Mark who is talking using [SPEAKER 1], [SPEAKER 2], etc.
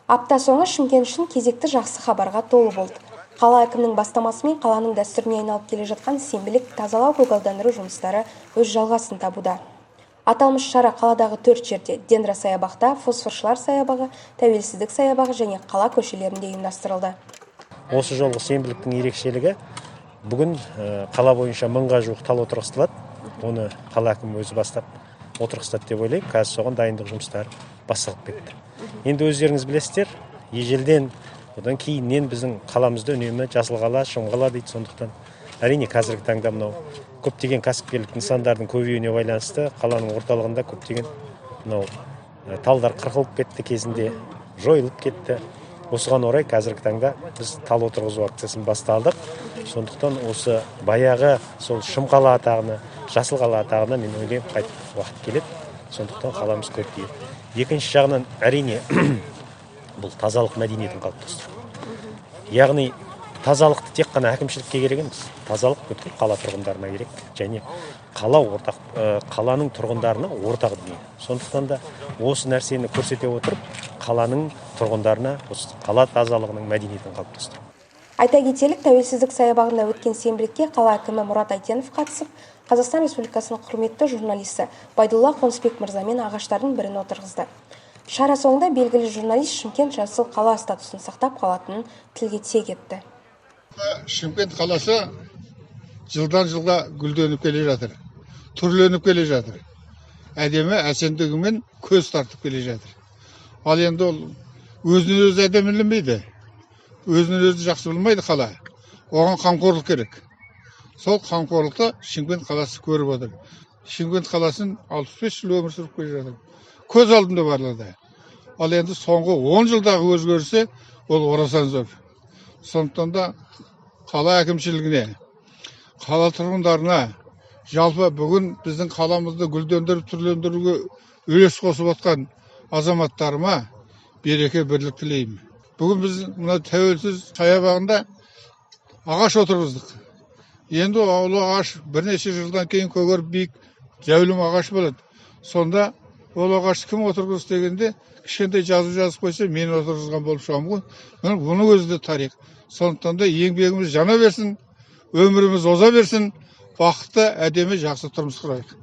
[SPEAKER 1] Апта соңы Шымкент үшін кезекті жақсы хабарға толы болды. Қала әкімінің бастамасымен қаланың дәстүріне айналып келе жатқан сенбілік тазалау көгалдандыру жұмыстары өз жалғасын табуда. Аталмыш шара қаладағы 4 жерде Дендра саябақта, Фосфоршылар саябағы, Тәуелсіздік саябағы және қала көшелерінде ұйымдастырылды.
[SPEAKER 2] Осы жолғы сенбіліктің ерекшелігі бүгін қала бойынша 1000-ға жуық тал отырғызылады. Оны қала әкімі өзі бастап отырғызады деп ойлаймын. Қазір соған дайындық жұмыстары басталып кетті. Енді өздеріңіз білесіздер, ежелден одан кейіннен біздің қаламызда үнемі жасыл қала, шым қала дейді. Сондықтан әрине қазіргі таңда мынау көптеген кәсіпкерлік нысандардың көбеюіне байланысты қаланың орталығында көптеген мынау талдар қырқылып кетті, кезінде жойылып кетті. Осыған орай қазіргі таңда біз тал отырғызу акциясын басталдық. Сондықтан осы баяғы сол шым қала атағына, жасыл қала атағына мен ойлаймын қайтып уақыт келеді. Сондықтан қаламыз көркейеді. Екінші жағынан әрине бұл тазалық мәдениетін қалыптастыру. Яғни тазалықты тек қана әкімшілікке керек емес, тазалық бүткіл қала тұрғындарына керек, және қаланың тұрғындарына ортақ дүние. Сондықтан да осы нәрсені көрсете отырып, қаланың тұрғындарына осы қала тазалығының мәдениетін қалыптастыру.
[SPEAKER 1] Айта кетелік, Тәуелсіздік саябағында өткен сенбілікке қала әкімі Мұрат Айтенов қатысып, Қазақстан Республикасының құрметті журналисті Байдулла Қонысбек мырзамен ағаштардың бірін отырғызды. Шара соңында белгілі журналист Шымкент жасыл қала статусын сақтап қалатынын тілге тиек етті.
[SPEAKER 3] Шымкент қаласы жылдан жылға гүлденіп келе жатыр, түрленіп келе жатыр. Әдемі әсемдігімен көз тартып келе жатыр. Ал енді ол өзінен өзі әдеміленбейді. Өзінен өзі жақсы болмайды қала. Оған қамқорлық керек. Сол қамқорлықты Шымкент қаласы көріп отыр. Шымкент қаласын 65 жыл өмір сүріп келе жатыр. Көз алдында барлады. Ал енді соңғы 10 жылдағы өзгерісі ол орасан зор. Сондықтан да қала әкімшілігіне, қала тұрғындарына, жалпы бүгін біздің қаламызды гүлдендіріп түрлендіруге үлес қосып отқан азаматтарыма береке бірлік тілеймін. Бүгін біз мына Тәуелсіз саябағында ағаш отырғыздық. Енді ол ағаш бірнеше жылдан кейін көгеріп биік зәулім ағаш болады. Сонда ол ағаш кім отырғыз дегенде кішкентай жазып қойса, мен отырғызған болып шығамын ғой. Бұның өзі де тарих. Сондықтан да еңбегіміз жана берсін, өміріміз оза берсін, бақытты, әдемі, жақсы тұрмыс құрайық.